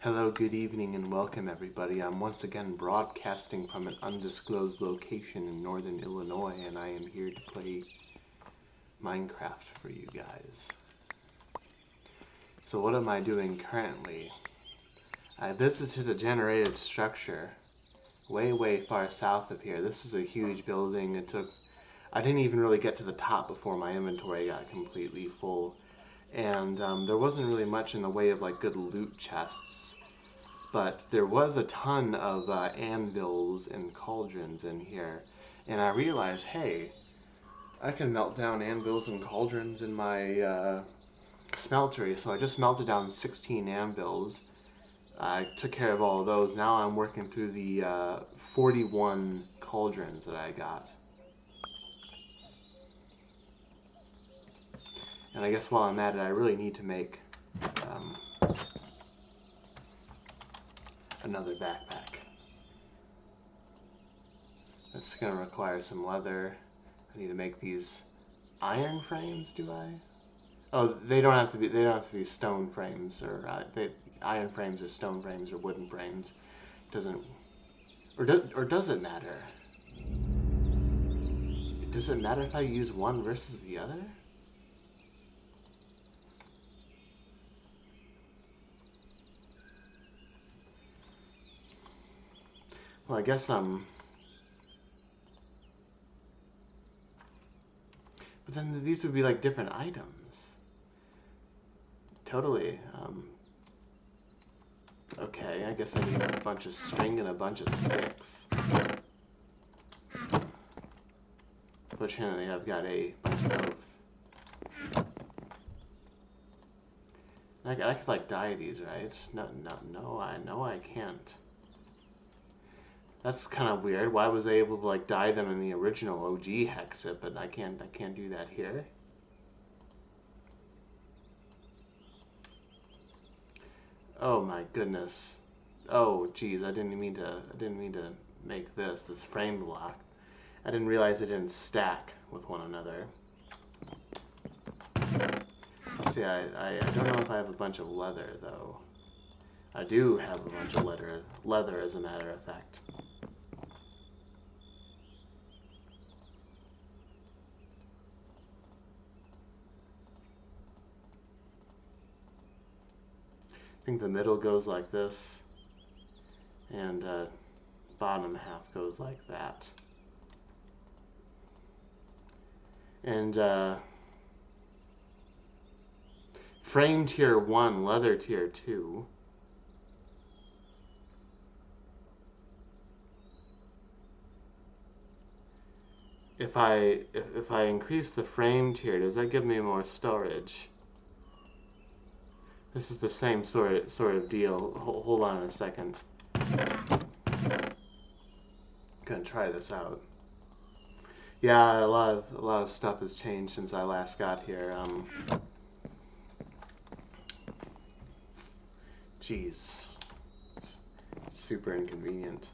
Hello, good evening, and welcome everybody. I'm once again broadcasting from an undisclosed location in northern Illinois, and I am here to play Minecraft for you guys. So what am I doing currently? I visited a generated structure way far south of here. This is a huge building. I didn't even really get to the top before my inventory got completely full. And there wasn't really much in the way of like good loot chests. But there was a ton of anvils and cauldrons in here. And I realized, hey, I can melt down anvils and cauldrons in my smeltery. So I just melted down 16 anvils. I took care of all of those. Now I'm working through the 41 cauldrons that I got. And I guess while I'm at it, I really need to make another backpack. That's going to require some leather. I need to make these iron frames, do I? Oh, they don't have to be stone frames, or iron frames or stone frames or wooden frames. Or does it matter? Does it matter if I use one versus the other? Well, I guess but then these would be like different items. Totally. Okay, I guess I need a bunch of string and a bunch of sticks. Fortunately, I've got a bunch of both. I could like dye these, right? No, I can't. That's kind of weird. Why was I able to like dye them in the original OG Hexxit, but I can't do that here? Oh my goodness. Oh geez, I didn't mean to make this frame block. I didn't realize it didn't stack with one another. See, I don't know if I have a bunch of leather though. I do have a bunch of leather as a matter of fact. I think the middle goes like this, and bottom half goes like that. And frame tier 1, leather tier 2. If I increase the frame tier, does that give me more storage? This is the same sort of deal. Hold on a second. Gonna try this out. Yeah, a lot of stuff has changed since I last got here. Jeez, it's super inconvenient.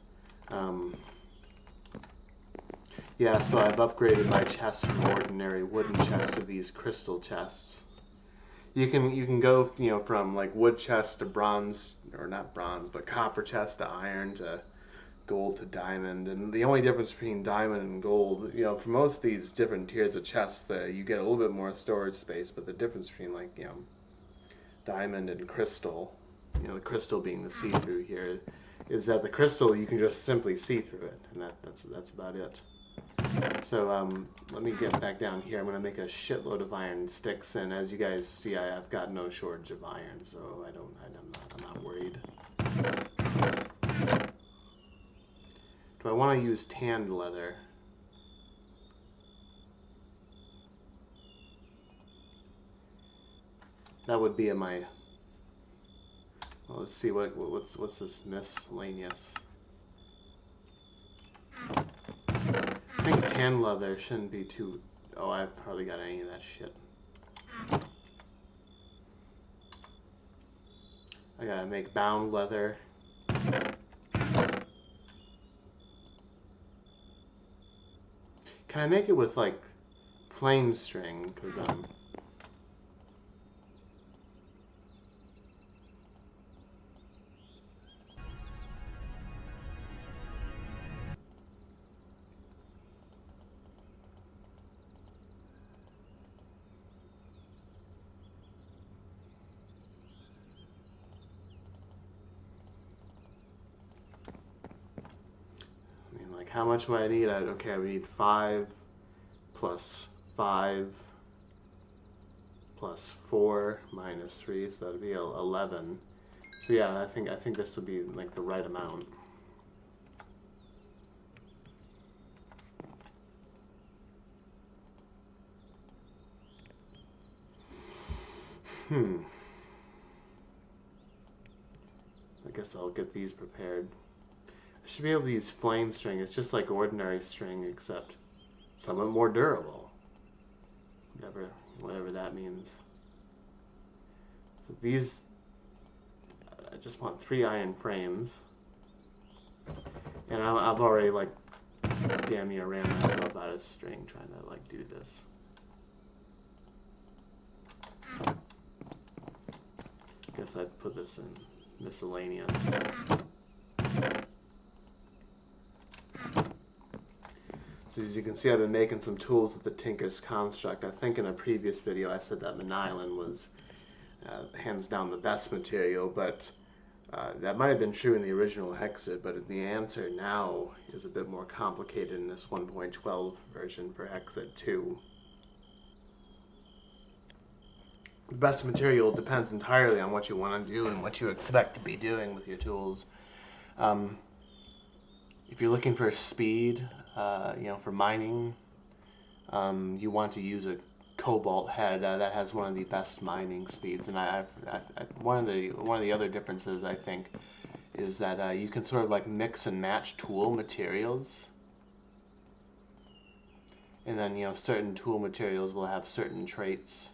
Yeah, so I've upgraded my chest from ordinary wooden chests to these crystal chests. You can go, from like wood chest to bronze, or not bronze, but copper chest to iron to gold to diamond. And the only difference between diamond and gold, for most of these different tiers of chests, you get a little bit more storage space, but the difference between like, diamond and crystal, the crystal being the see-through here, is that the crystal you can just simply see through it, and that's about it. So let me get back down here. I'm going to make a shitload of iron sticks, and as you guys see, I've got no shortage of iron, so I'm not worried. Do I want to use tanned leather? That would be my. Well, let's see what's this miscellaneous. I think tan leather shouldn't be too... Oh, I've hardly got any of that shit. I gotta make bound leather. Can I make it with, like, flame string? Because, how much would I need? Okay, I would need 5 plus 5 plus 4 minus 3, so that would be 11. So yeah, I think this would be like the right amount. I guess I'll get these prepared. I should be able to use flame string. It's just like ordinary string, except somewhat more durable. Whatever that means. So these, I just want 3 iron frames. And I've already like damn near ran myself out of string trying to like do this. Guess I'd put this in miscellaneous. So as you can see, I've been making some tools with the Tinker's Construct. I think in a previous video I said that Manilin was hands down the best material, but that might have been true in the original Hexxit, but the answer now is a bit more complicated in this 1.12 version for Hexxit 2. The best material depends entirely on what you want to do and what you expect to be doing with your tools. If you're looking for speed, for mining, you want to use a cobalt head that has one of the best mining speeds. And one of the other differences I think is that you can sort of like mix and match tool materials, and then certain tool materials will have certain traits.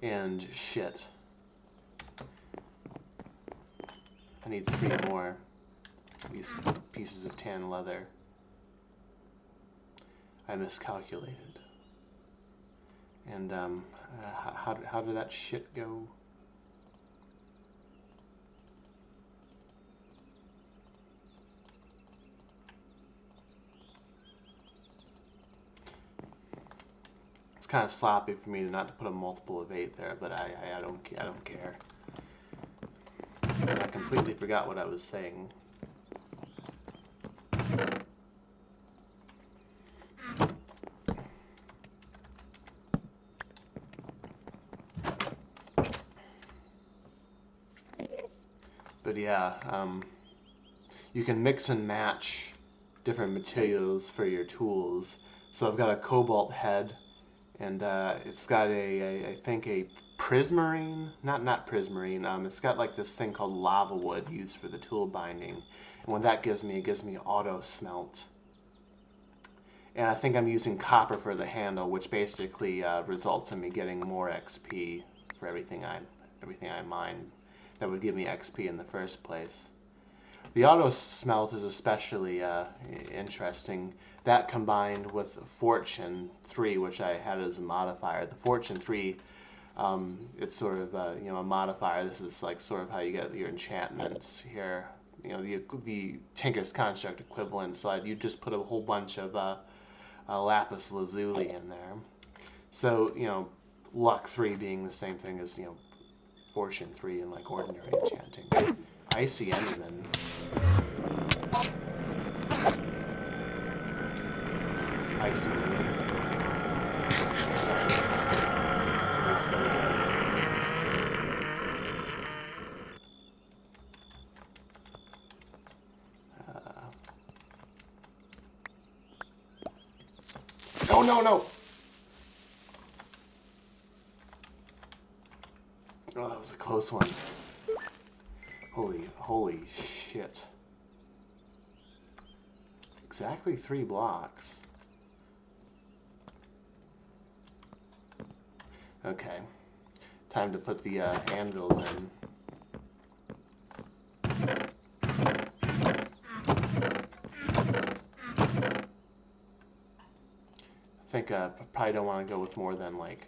And shit. I need 3 more of these pieces of tan leather. I miscalculated. And how did that shit go? Kind of sloppy for me not to put a multiple of 8 there, but I don't care. I completely forgot what I was saying. But yeah, you can mix and match different materials for your tools. So I've got a cobalt head. And it's got I think a prismarine, not prismarine. It's got like this thing called lava wood used for the tool binding. And what that gives me, it gives me auto smelt. And I think I'm using copper for the handle, which basically results in me getting more XP for everything I mine. That would give me XP in the first place. The auto smelt is especially interesting. That combined with Fortune 3, which I had as a modifier. The Fortune 3, it's sort of a modifier. This is like sort of how you get your enchantments here. The Tinker's Construct equivalent. So you just put a whole bunch of lapis lazuli in there. So luck 3 being the same thing as Fortune 3 in like ordinary enchanting. Icy Enderman. Icy Enderman. Sorry. Those are... No! Oh, that was a close one. Holy shit. Exactly 3 blocks. Okay. Time to put the anvils in. I think I probably don't want to go with more than like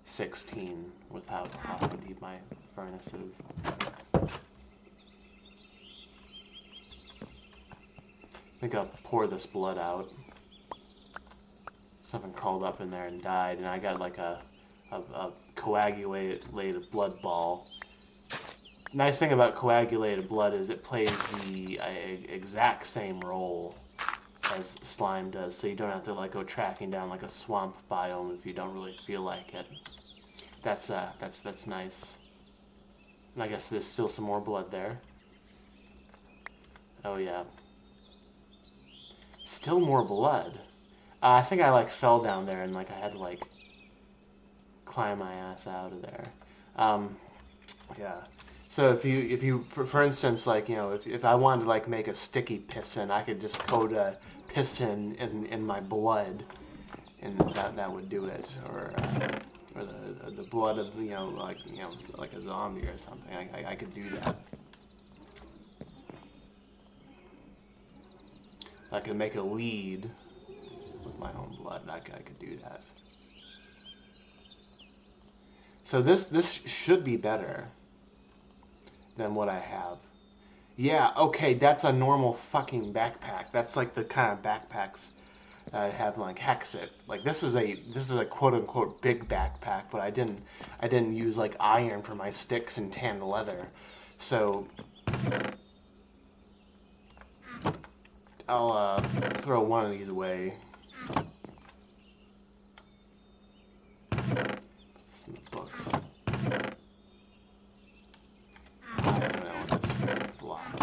16 without how deep my furnace is. think I'll pour this blood out. Something crawled up in there and died, and I got like a coagulated blood ball. Nice thing about coagulated blood is it plays the exact same role as slime does, so you don't have to like go tracking down like a swamp biome if you don't really feel like it. That's nice. And I guess there's still some more blood there. Oh yeah. Still more blood. I think I like fell down there and like I had to like climb my ass out of there. Yeah. So if you for instance, like, you know, if I wanted to like make a sticky piston, I could just coat a piston in my blood, and that would do it. Or the blood of, you know, like a zombie or something. I could do that. I could make a lead with my own blood. I could do that. So this should be better than what I have. Yeah, okay, that's a normal fucking backpack. That's like the kind of backpacks that I have in like Hexxit. Like this is a quote unquote big backpack, but I didn't use like iron for my sticks and tanned leather. So I'll throw one of these away. It's in the books. I don't know this block.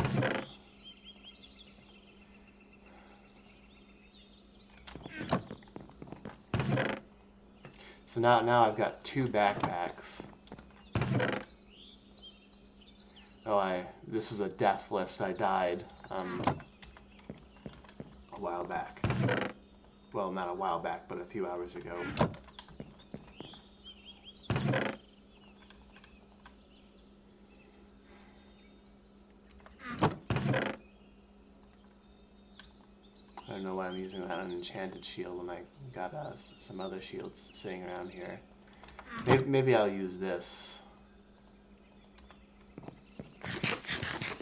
So now I've got two backpacks. Oh, this is a death list. I died a while back. Well, not a while back, but a few hours ago. I don't know why I'm using that unenchanted shield when I got some other shields sitting around here. Maybe I'll use this.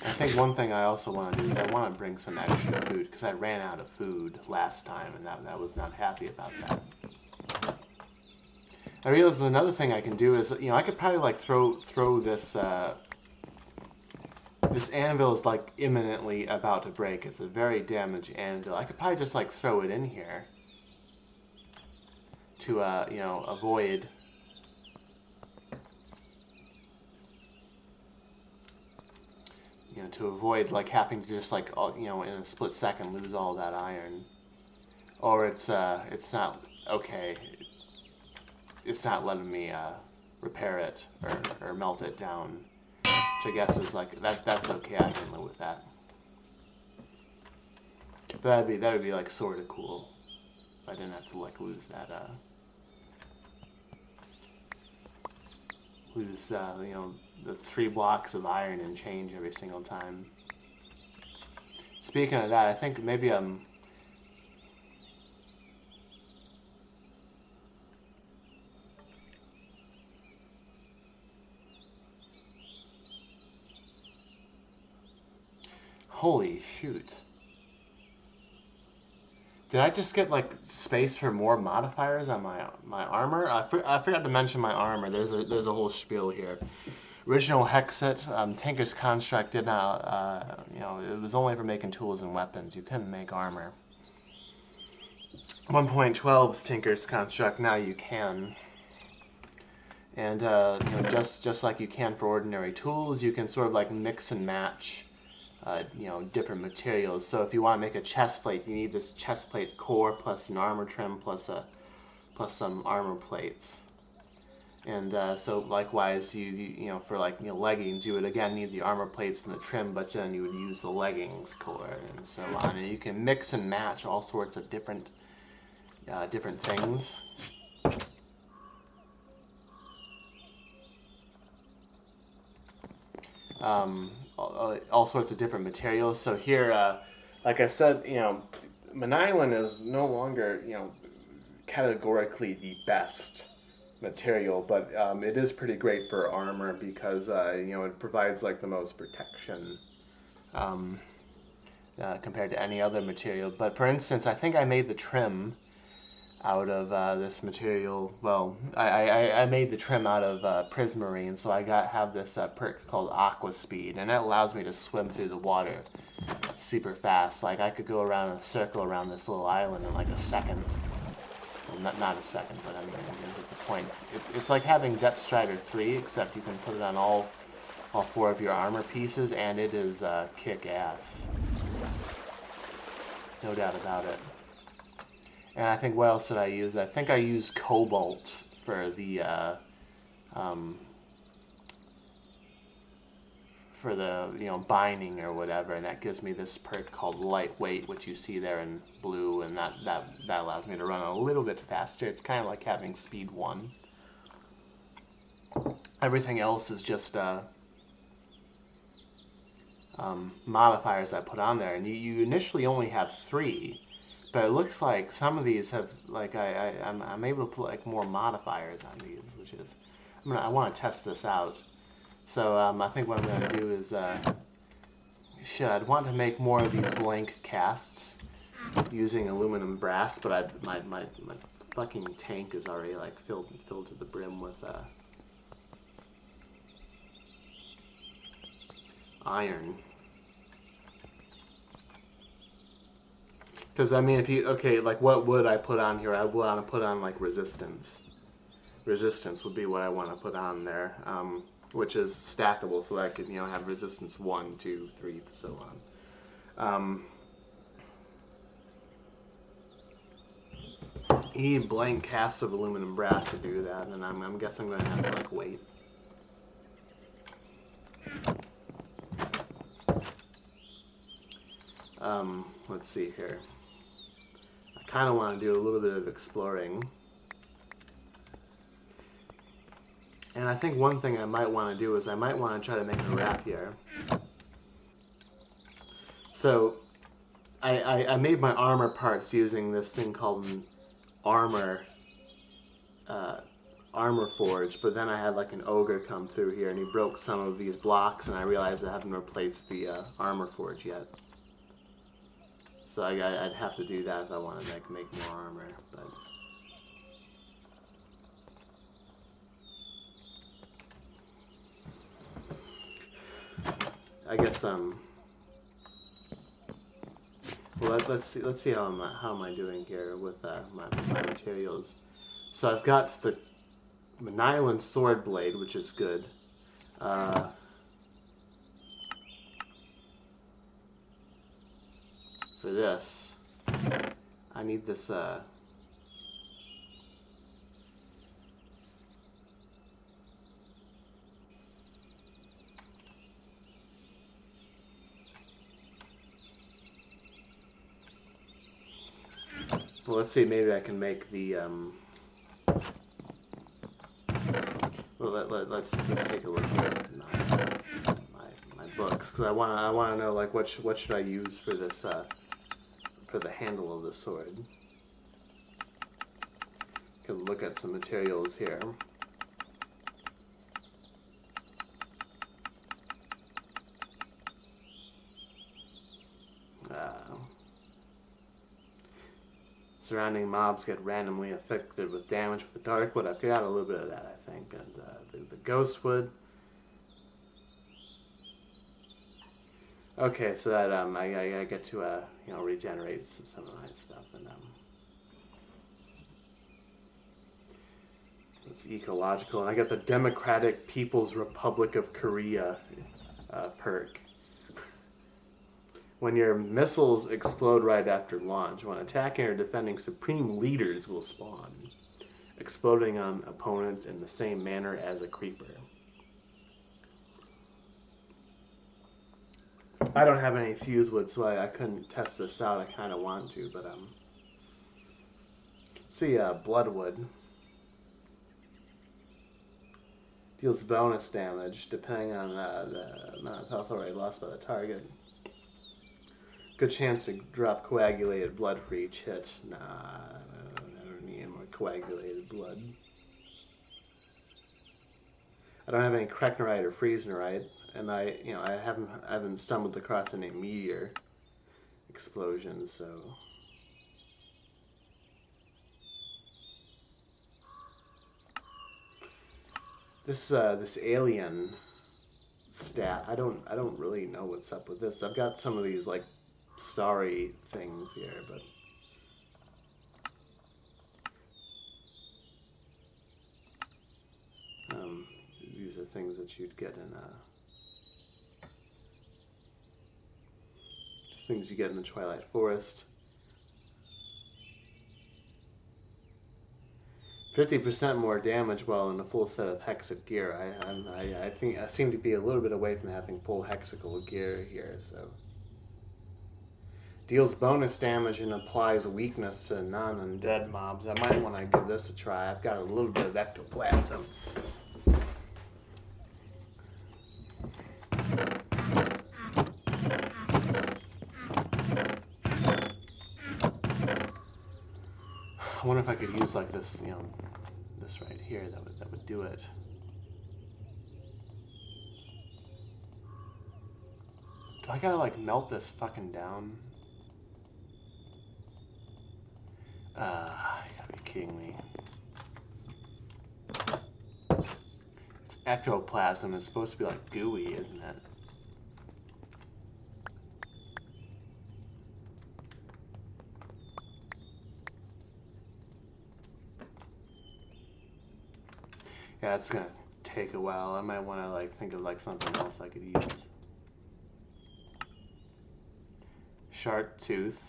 I think one thing I also want to do is I want to bring some extra food, because I ran out of food last time, and that was not happy about that. I realized another thing I can do is, you know, I could probably like throw this. This anvil is like imminently about to break. It's a very damaged anvil. I could probably just like throw it in here to you know, avoid like having to just like, you know, in a split second lose all that iron. Or it's not okay. It's not letting me repair it or melt it down. Which I guess is like that's okay. I can live with that. But that would be like sort of cool if I didn't have to like lose that you know, the 3 blocks of iron and change every single time. Speaking of that, I think maybe holy shoot. Did I just get like space for more modifiers on my armor? I forgot to mention my armor. There's a whole spiel here. Original Hexxit, Tinker's Construct did not, you know, it was only for making tools and weapons. You couldn't make armor. 1.12's Tinker's Construct, now you can. And, you know, just like you can for ordinary tools, you can sort of like mix and match, you know, different materials. So if you want to make a chest plate, you need this chest plate core plus an armor trim plus some armor plates. And so likewise, you know, for like, you know, leggings, you would again need the armor plates and the trim, but then you would use the leggings core and so on. And you can mix and match all sorts of different things. All sorts of different materials. So here, like I said, you know, Manilin is no longer, you know, categorically the best material, but it is pretty great for armor because you know, it provides like the most protection. compared to any other material. But for instance, I think I made the trim out of this material. Well, I made the trim out of Prismarine, so I have this perk called Aqua Speed, and it allows me to swim through the water super fast. Like I could go around in a circle around this little island in like a second. Well, not a second, but I mean, you get the point. It's like having Depth Strider 3, except you can put it on all 4 of your armor pieces, and it is kick-ass. No doubt about it. And I think, what else did I use? I think I used Cobalt for the binding or whatever, and that gives me this perk called Lightweight, which you see there in blue, and that allows me to run a little bit faster. It's kind of like having Speed 1. Everything else is just modifiers I put on there, and you initially only have 3, but it looks like some of these have, like, I'm able to put like more modifiers on these, which is, I want to test this out. So I think what I'm going to do is, I'd want to make more of these blank casts using aluminum brass, but my fucking tank is already like filled to the brim with iron. Because I mean, like what would I put on here? I want to put on like resistance. Resistance would be what I want to put on there. Which is stackable, so that I could, have resistance 1, 2, 3, so on. You need blank casts of aluminum brass to do that, and I'm guessing I'm going to have to like wait. Let's see here. I kind of want to do a little bit of exploring. And I think one thing I might want to do is I might want to try to make a rapier. So I made my armor parts using this thing called an armor forge, but then I had like an ogre come through here and he broke some of these blocks, and I realized I haven't replaced the armor forge yet. So I'd have to do that if I want to make more armor, but. I guess well, let's see how am I doing here with my materials. So I've got the nylon sword blade, which is good. For this, I need this. Well, let's see. Maybe I can make the. Well, let's take a look at my books, because I want to know like what should I use for this for the handle of the sword. Can look at some materials here. Surrounding mobs get randomly affected with damage with the dark wood. I've got a little bit of that, I think, and the ghost wood. Okay, so that I get to regenerate some of my stuff, and it's ecological, and I get the Democratic People's Republic of Korea perk. When your missiles explode right after launch, when attacking or defending, supreme leaders will spawn, exploding on opponents in the same manner as a creeper. I don't have any fuse wood, so I couldn't test this out. I kind of want to, but see, bloodwood deals bonus damage depending on the amount of health already lost by the target. Good chance to drop coagulated blood for each hit. Nah, I don't need any more coagulated blood. I don't have any Kreknorite or Friesenite, and I haven't stumbled across any meteor explosion, so... This alien stat, I don't really know what's up with this. I've got some of these like starry things here, but these are things that you'd get in just things you get in the Twilight Forest. 50% more damage while in a full set of Hexxit gear. I think I seem to be a little bit away from having full Hexxit gear here, so. Deals bonus damage and applies weakness to non-undead mobs. I might want to give this a try. I've got a little bit of ectoplasm. I wonder if I could use like this, you know, this right here. That would do it. Do I gotta like melt this fucking down? You gotta be kidding me. It's ectoplasm. It's supposed to be like gooey, isn't it? Yeah, it's gonna take a while. I might want to like think of like something else I could use. Shark tooth.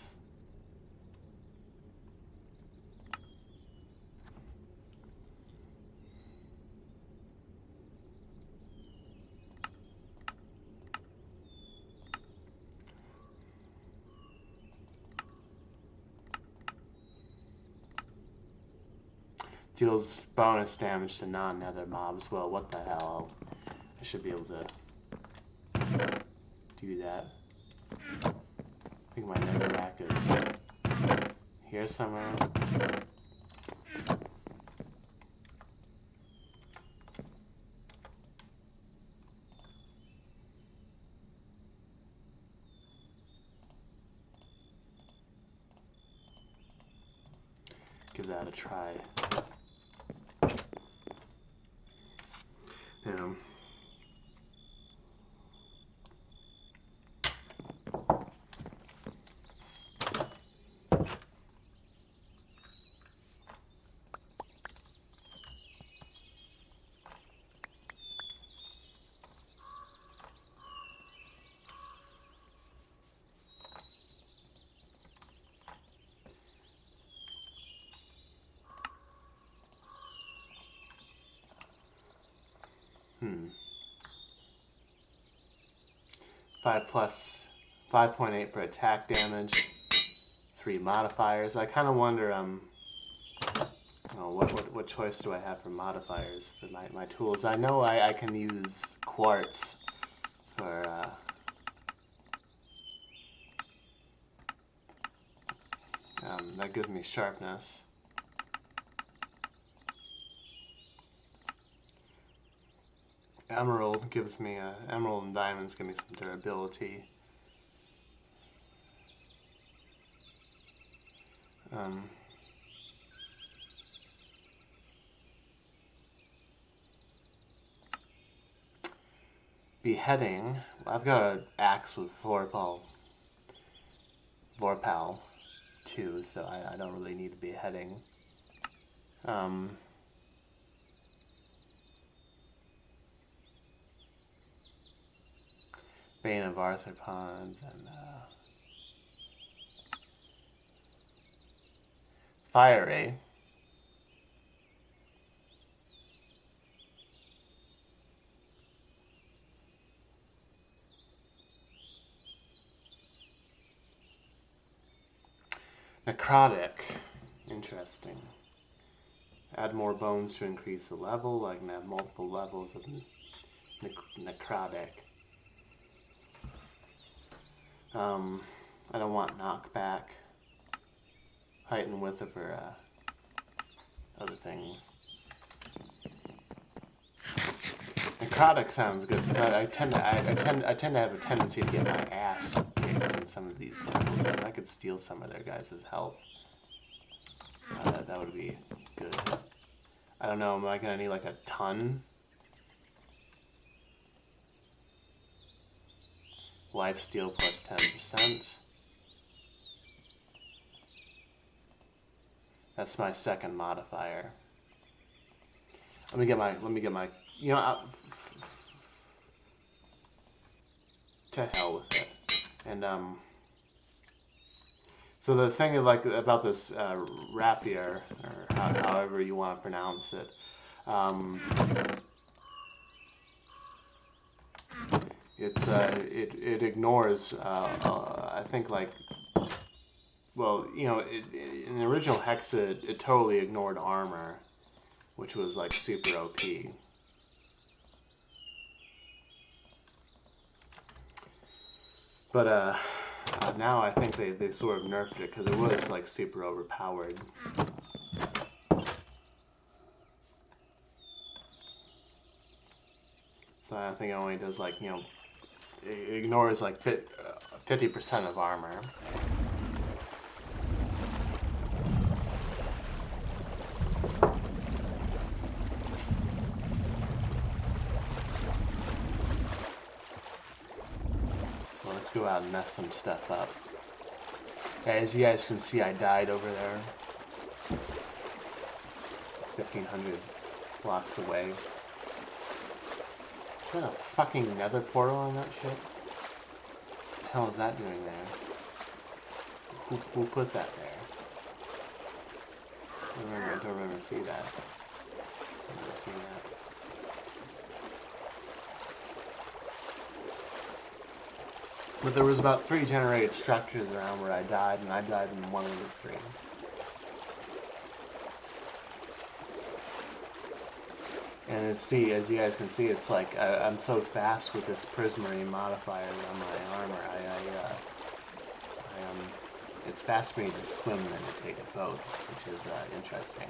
Deals bonus damage to non-nether mobs. Well, what the hell? I should be able to do that. I think my nether rack is here somewhere. Give that a try. Yeah. Hmm. 5.8 for attack damage. 3 modifiers. I kind of wonder, what choice do I have for modifiers for my tools? I know I can use quartz for, that gives me sharpness. Emerald gives me emerald and diamonds give me some durability. Beheading. I've got an axe with Vorpal too, so I don't really need a beheading. Bane of Arthropods and Fiery. Necrotic. Interesting. Add more bones to increase the level. I can have multiple levels of necrotic. I don't want knockback. Height and width for other things. Necrotic sounds good, but I tend to have a tendency to get my ass kicked in some of these temples. If I could steal some of their guys' health, that would be good. I don't know, am I gonna need like a ton? Lifesteal plus 10%. That's my second modifier. Let me get my, you know, to hell with it. And, so the thing like about this rapier, or however you want to pronounce it, it ignores, I think, like, well, you know, in the original Hexxit, it totally ignored armor, which was like super OP. But now I think they sort of nerfed it because it was like super overpowered. So I think it only does like, you know, it ignores like 50% of armor. Go out and mess some stuff up. As you guys can see, I died over there. 1,500 blocks away. Is that a fucking nether portal on that shit? What the hell is that doing there? Who put that there? I don't remember seeing that. I've never seen that. But there was about 3 generated structures around where I died, and I died in one of the 3. And see, as you guys can see, it's like I'm so fast with this prismarine modifier on my armor. It's fast for me to swim than to take a boat, which is interesting.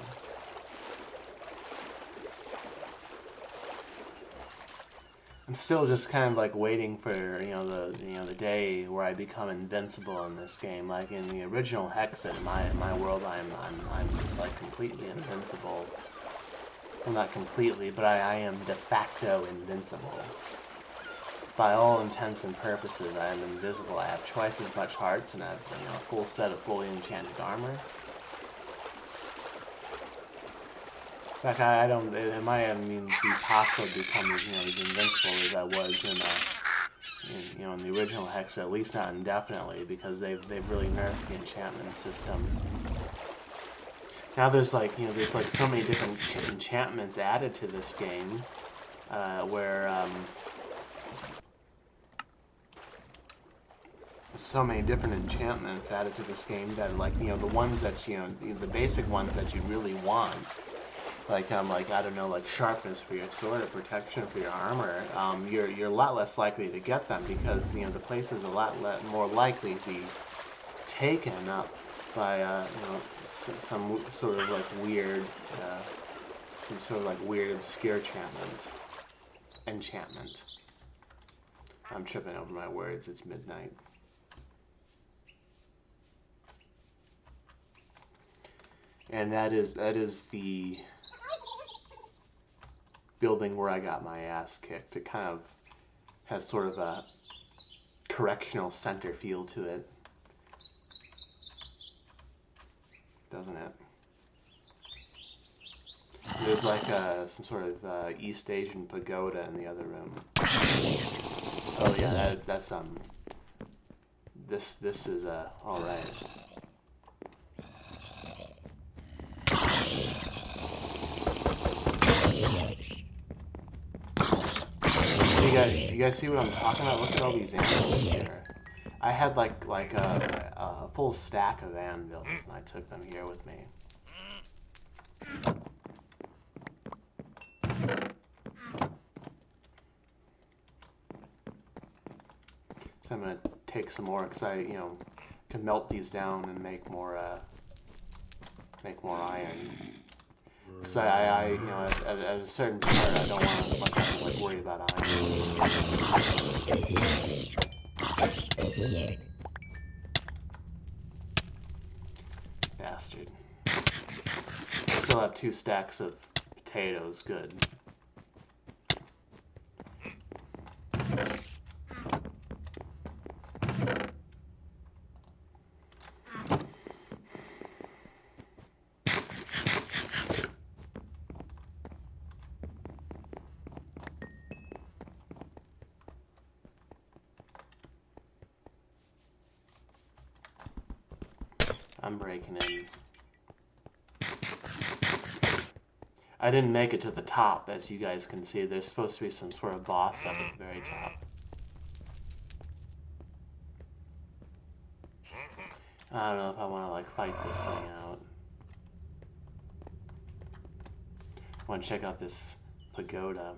I'm still just kind of like waiting for the day where I become invincible in this game. Like in the original Hexxit, in my world, I'm just like completely invincible. Well, not completely, but I am de facto invincible. By all intents and purposes, I am invisible. I have twice as much hearts and I have a full set of fully enchanted armor. In fact, it might even be possible to become as invincible as I was in the original Hex, at least not indefinitely, because they've really nerfed the enchantment system. Now there's like so many different enchantments added to this game, where so many different enchantments added to this game that the ones that the basic ones that you really want. Like I don't know, like sharpness for your sword or protection for your armor, you're a lot less likely to get them because the place is a lot more likely to be taken up by some sort of like weird, obscure enchantment. I'm tripping over my words. It's midnight. And that is the building where I got my ass kicked. It kind of has sort of a correctional center feel to it, doesn't it? There's like some sort of East Asian pagoda in the other room. Oh yeah, that's this is all right. You guys see what I'm talking about? Look at all these anvils here. I had like a full stack of anvils, and I took them here with me. So I'm gonna take some more because I can melt these down and make more iron. Because I at a certain point, I don't want to worry about iron. bastard. I still have 2 stacks of potatoes. Good. I'm breaking in. I didn't make it to the top, as you guys can see. There's supposed to be some sort of boss up at the very top. I don't know if I want to, like, fight this thing out. I want to check out this pagoda.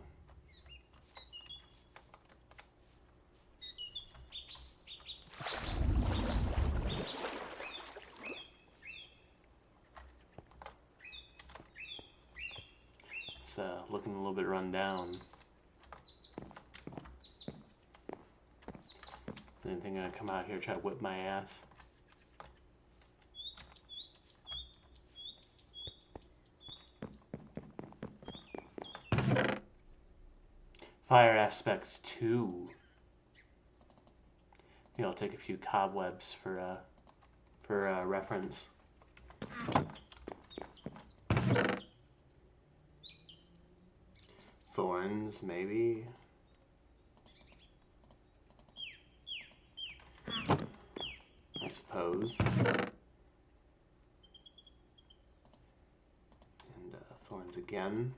It's looking a little bit run down. Is anything gonna come out here try to whip my ass? Fire aspect 2. Maybe I'll take a few cobwebs for reference. Thorns, maybe. I suppose. And thorns again.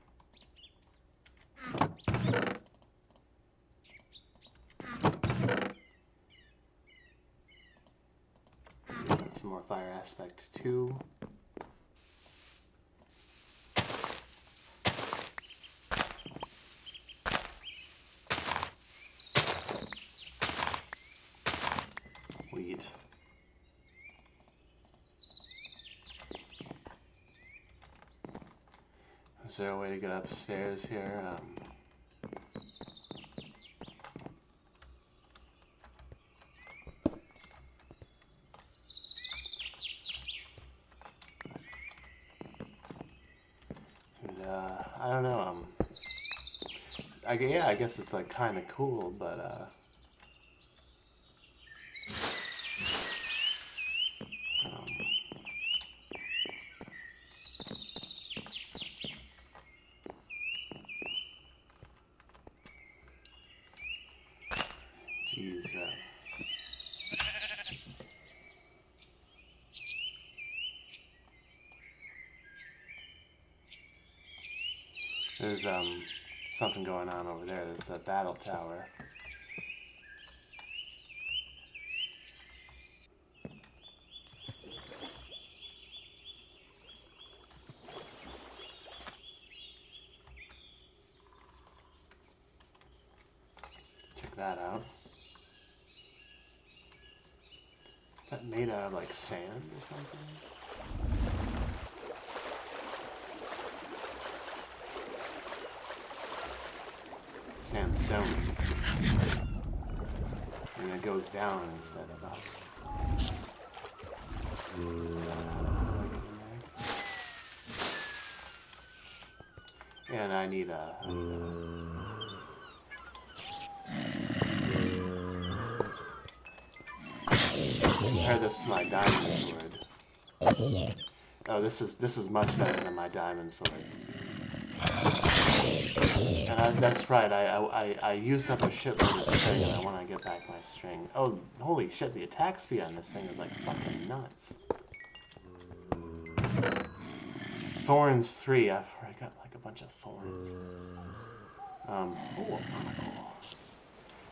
Some more fire aspect 2. Wheat. Is there a way to get upstairs here? I don't know. Yeah, I guess it's like kind of cool, but geez. There's something going on over there. There's a battle tower. Check that out. Is that made out of like sand or something? Sandstone. And it goes down instead of up. And I need a compare this to my diamond sword. Oh, this is much better than my diamond sword. And that's right, I used up a shitload of string and I want to get back my string. Oh, holy shit, the attack speed on this thing is like fucking nuts. Thorns 3, I've got like a bunch of thorns. Oh, monocle.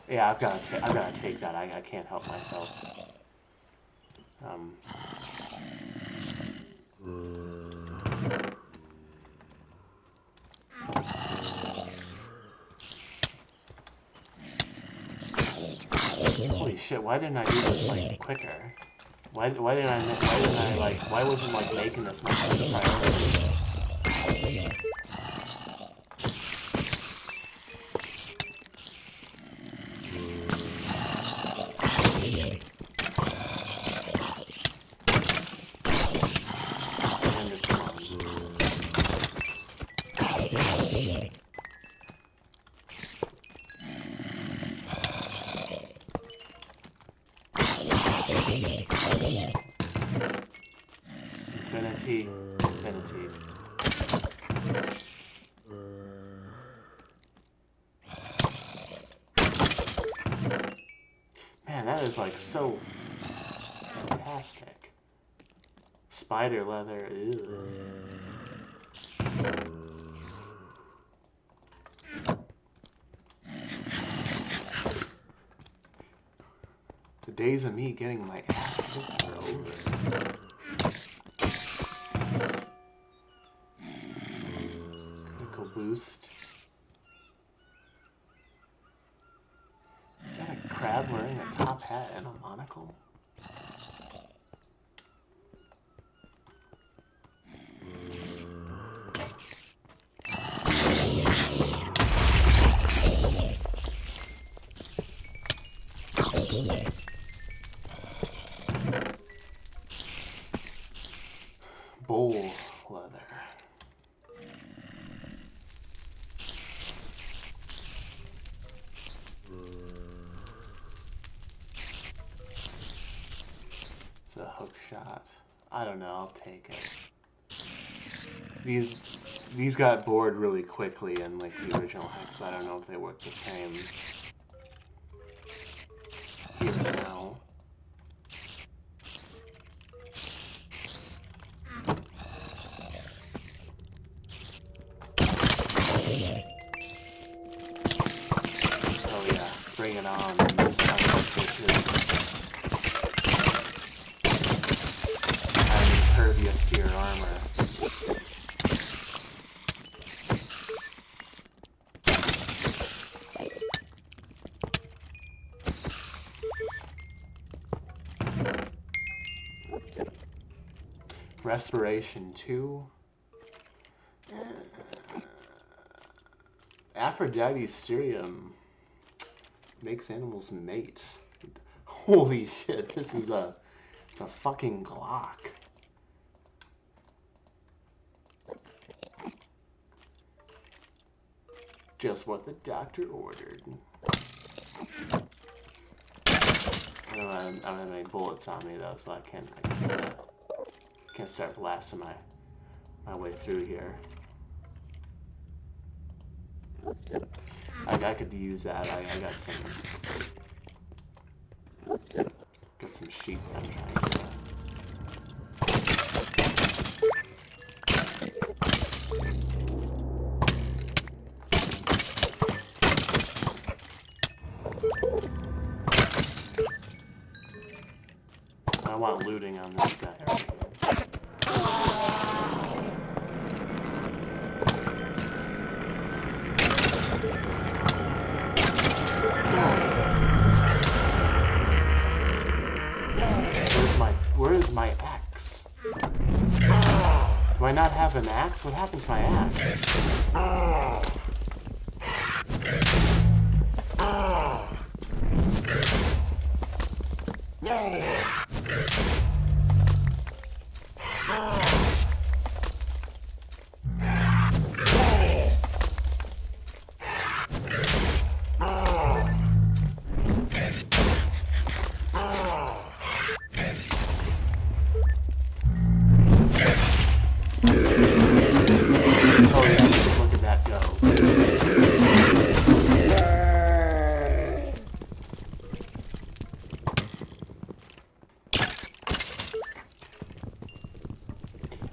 Yeah, I've gotta take that, I can't help myself. Holy shit, why didn't I do this like quicker? Why wasn't like making this my first priority? Infinity. Infinity. Man, that is like so fantastic. Spider leather. Ew. The days of me getting my ass kicked are over. Critical boost. Is that a crab wearing a top hat and a monocle? Bowl leather. It's a hook shot. I don't know, I'll take it. These got bored really quickly in like the original Hex, so I don't know if they work the same here now. Oh yeah, bring it on. Just I'm impervious to your armor. Respiration 2. Aphrodite's serum makes animals mate. Holy shit, this is a fucking Glock. Just what the doctor ordered. I don't have any bullets on me though, so I can't start blasting my way through here. I could use that. I got some sheep that I'm trying to. I want looting on this guy right here. Where is my axe? Do I not have an axe? What happened to my axe?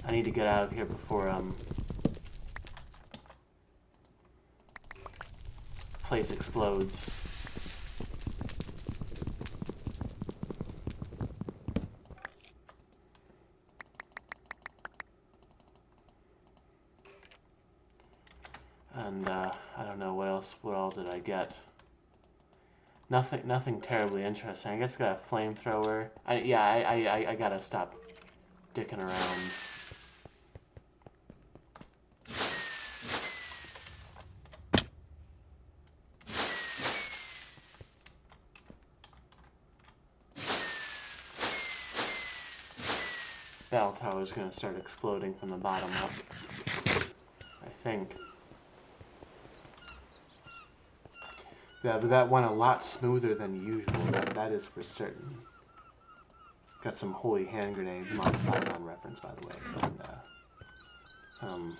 I need to get out of here before place explodes. And I don't know what else. What all did I get? Nothing terribly interesting. I guess I got a flamethrower. I gotta stop dicking around. Battle tower is going to start exploding from the bottom up, I think. Yeah, but that went a lot smoother than usual. That is for certain. Got some holy hand grenades, modified on reference, by the way. And,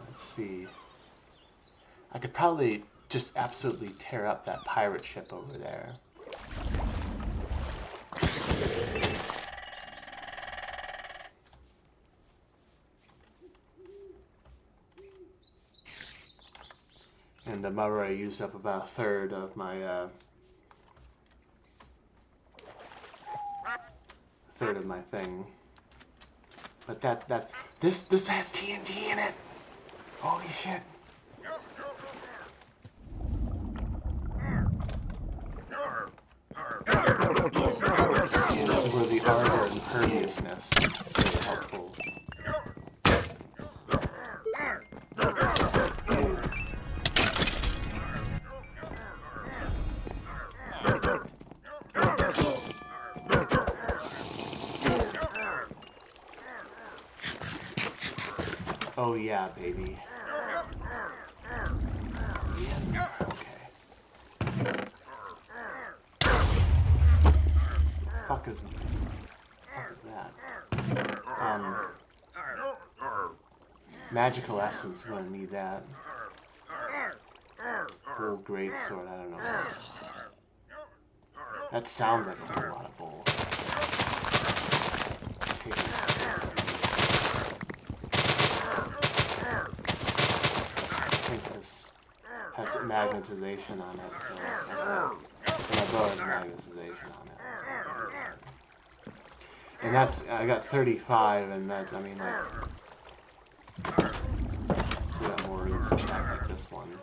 let's see. I could probably just absolutely tear up that pirate ship over there. And I've already used up about a third of my thing. But this has TNT in it. Holy shit. This is where the ardor and imperviousness is very helpful. Oh yeah, baby. Yeah, okay. Fuck is that? Magical essence, I'm gonna need that. Old great sword, I don't know what that's. That sounds like a whole lot of bull. I think this has magnetization on it, so my bow has magnetization on it. So. And that's, I got 35, and that's, I mean, like, so we got more rooms to check like this one.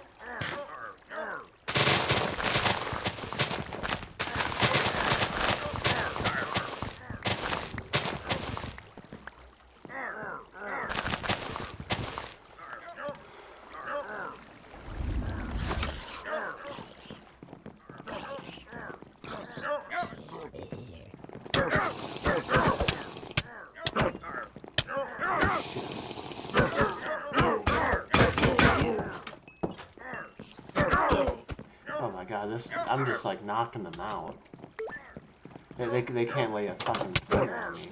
I'm just like knocking them out. They can't lay a fucking finger on me.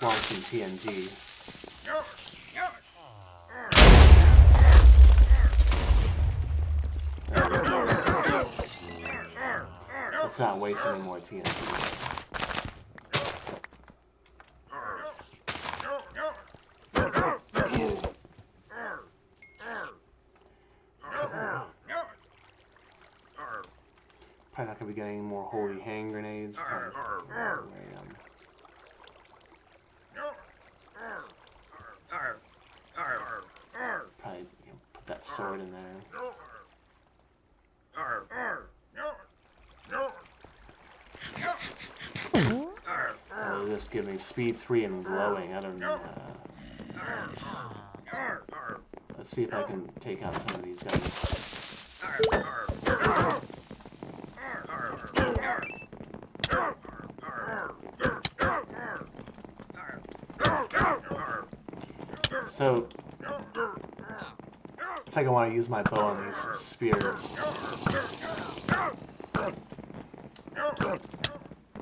Launch some TNT. Let's not waste any more TNT. Probably not gonna be getting any more holy hand grenades. Probably, put that sword in there. Oh, just give me speed 3 and glowing. I don't know. Let's see if I can take out some of these guys. So, I think I want to use my bow on these spears.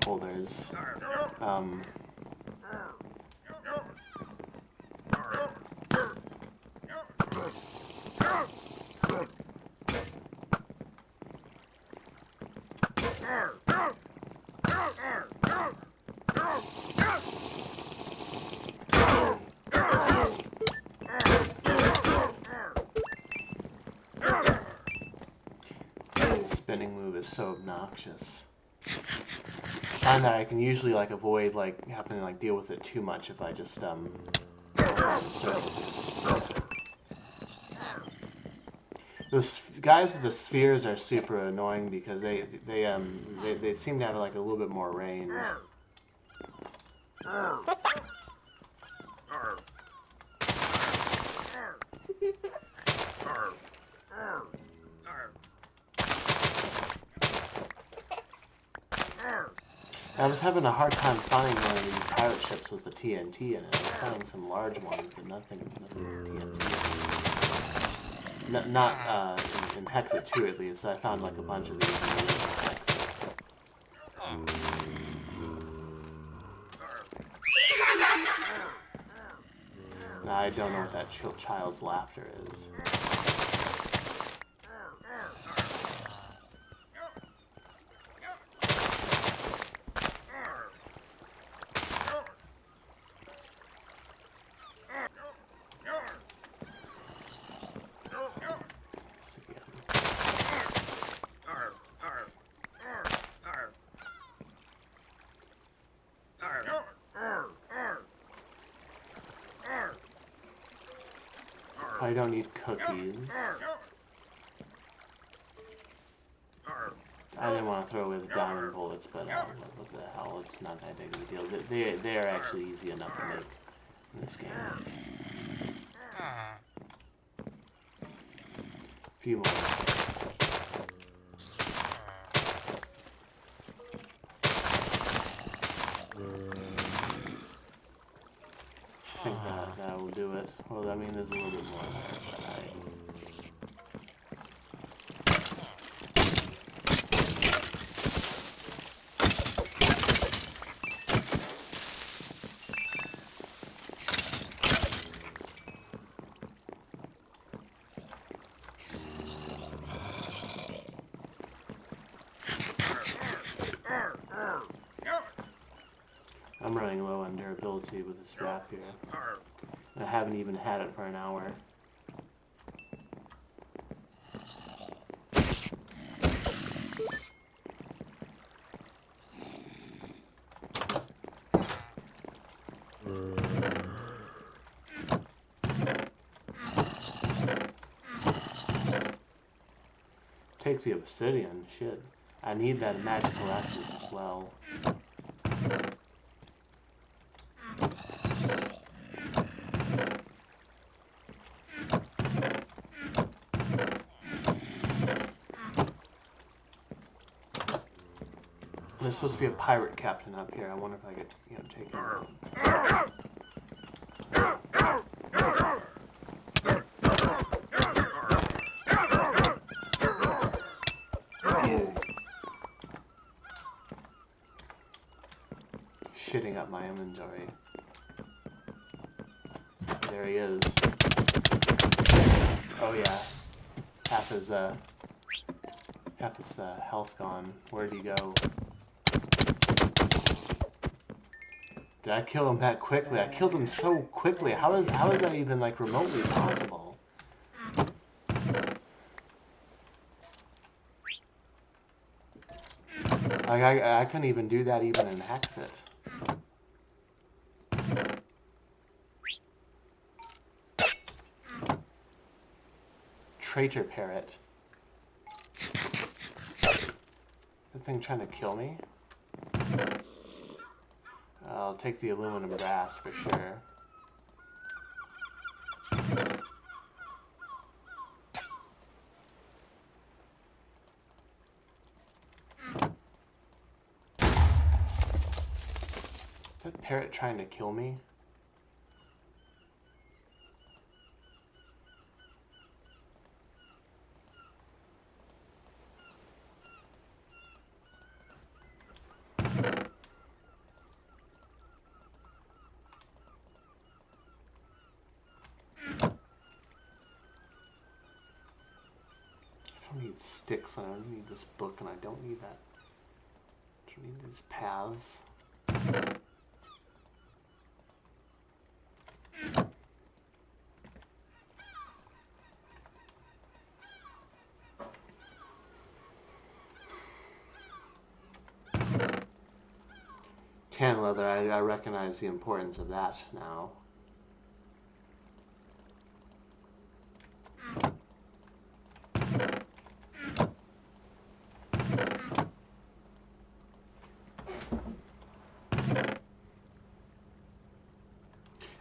Holders. Spinning move is so obnoxious. I find that I can usually like avoid like having to like deal with it too much if I just those guys with the spheres are super annoying because they seem to have like a little bit more range. I was having a hard time finding one of these pirate ships with the TNT in it. I was finding some large ones, but nothing with TNT. Not in Hexxit 2 at least. I found like a bunch of these in Hexxit. I don't know what that child's laughter is. I don't need cookies. I didn't want to throw away the diamond bullets, but what the hell, it's not that big of a deal. They are actually easy enough to make in this game. A few more. I think that will do it. Well, I mean, there's a little bit more there, but I'm running low on durability with this wrap here. I haven't even had it for an hour. Take the obsidian, shit. I need that magical essence as well. There's supposed to be a pirate captain up here. I wonder if I could, take him out. Shitting up my inventory. There he is. Oh yeah. Half his health gone. Where'd he go? Did I kill him that quickly? I killed him so quickly. How is that even like remotely possible? Like I couldn't even do that even in Hexxit. Traitor parrot. That thing trying to kill me? I'll take the aluminum brass for sure. Is that parrot trying to kill me? I don't need sticks, and I don't need this book, and I don't need that. I don't need these paths. Tan leather, I recognize the importance of that now.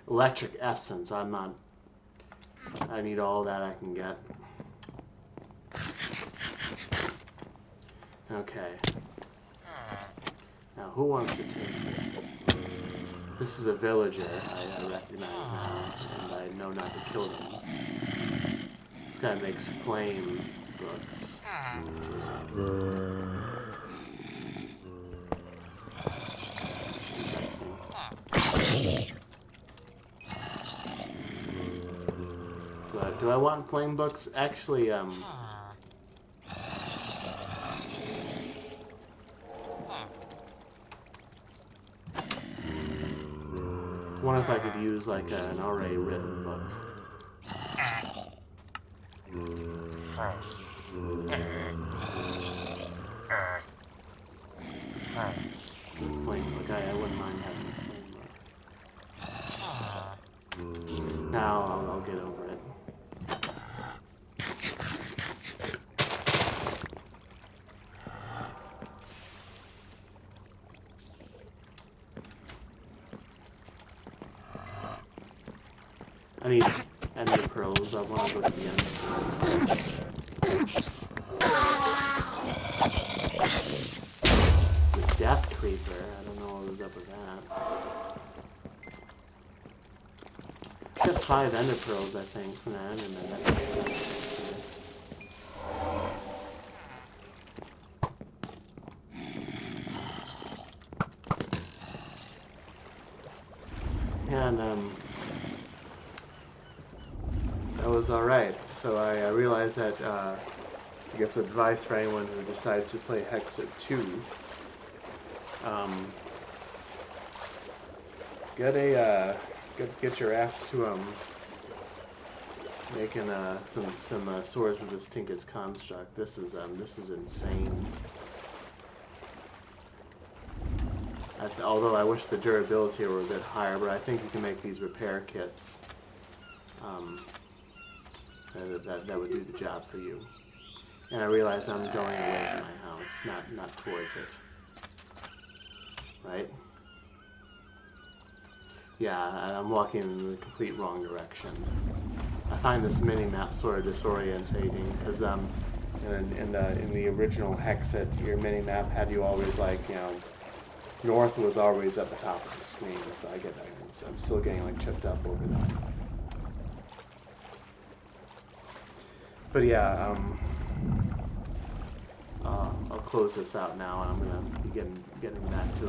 Electric essence, I need all that I can get. Okay. Now, who wants to take it? This is a villager, I recognize now, and I know not to kill them. This guy makes flame books. Interesting. But do I want flame books? Actually, wonder if I could use like an already written book. Flame book. I wouldn't mind having a flame book. Now I'll get over it. I need pearls. I want to go to the end. It's a death creeper. I don't know what was up with that. I got 5 ender pearls, I think, from that enderman. That makes sense. And that was alright. So I realized that, I guess advice for anyone who decides to play Hexxit 2, get your ass to making some swords with this Tinker's Construct. This is insane. Although I wish the durability were a bit higher, but I think you can make these repair kits. That would do the job for you. And I realize I'm going away from my house, not towards it. Right? Yeah, I'm walking in the complete wrong direction. I find this mini-map sort of disorientating, because in the original Hexxit, your mini-map had you always like, you know, north was always at the top of the screen, so I'm still getting like tripped up over that. But yeah, I'll close this out now, and I'm gonna be getting back to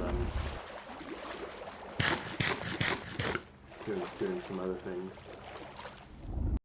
doing some other things.